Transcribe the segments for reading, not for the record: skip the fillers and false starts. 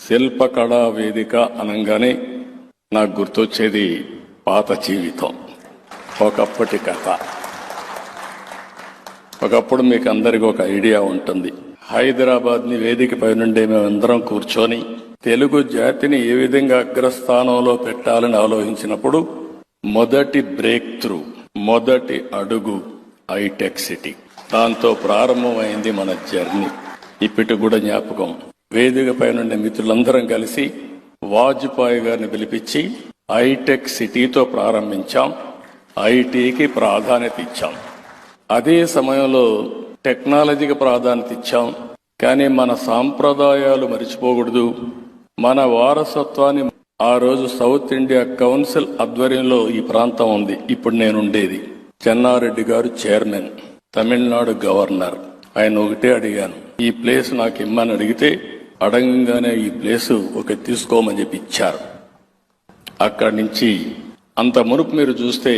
శిల్పకళా వేదిక అనగానే నాకు గుర్తొచ్చేది పాత జీవితం, ఒకప్పటి కథ. ఒకప్పుడు మీకు అందరికీ ఒక ఐడియా ఉంటుంది. హైదరాబాద్ని వేదికపై నుండి మేమందరం కూర్చొని తెలుగు జాతిని ఏ విధంగా అగ్రస్థానంలో పెట్టాలని ఆలోచించినప్పుడు మొదటి బ్రేక్ త్రూ, మొదటి అడుగు హైటెక్ సిటీ. దాంతో ప్రారంభమైంది మన జర్నీ. ఇప్పటికి కూడా జ్ఞాపకం. వేదికపై నుండి మిత్రులందరం కలిసి వాజ్పేయి గారిని పిలిపించి హైటెక్ సిటీతో ప్రారంభించాం. ఐటీకి ప్రాధాన్యత ఇచ్చాం. అదే సమయంలో టెక్నాలజీకి ప్రాధాన్యత ఇచ్చాం. కానీ మన సాంప్రదాయాలు మరిచిపోకూడదు. మన వారసత్వాన్ని ఆ రోజు సౌత్ ఇండియా కౌన్సిల్ ఆధ్వర్యంలో ఈ ప్రాంతం ఉంది. ఇప్పుడు నేనుండేది. చెన్నారెడ్డి గారు చైర్మన్, తమిళనాడు గవర్నర్. ఆయన ఒకటే అడిగాను, ఈ ప్లేస్ నాకు ఇమ్మని అడిగితే అడగంగానే ఈ ప్లేసు ఒక తీసుకోమని చెప్పి ఇచ్చారు. అక్కడి నుంచి అంత మునుపు మీరు చూస్తే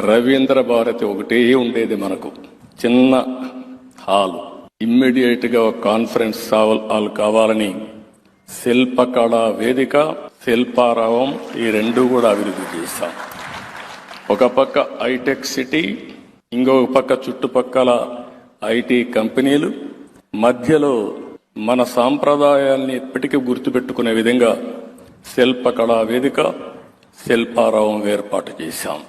రవీంద్ర భారతి ఒకటే ఉండేది. మనకు చిన్న హాల్, ఇమ్మీడియట్ గా ఒక కాన్ఫరెన్స్ హాల్ కావాలని శిల్పకళా వేదిక, శిల్పారావం ఈ రెండు కూడా అభివృద్ధి చేశాం. ఒక పక్క హైటెక్ సిటీ, ఇంకొక పక్క చుట్టుపక్కల ఐటీ కంపెనీలు, మధ్యలో మన సాంప్రదాయాల్ని ఎప్పటికీ గుర్తుపెట్టుకునే విధంగా శిల్పకళా వేదిక, శిల్పారావం ఏర్పాటు చేశాం.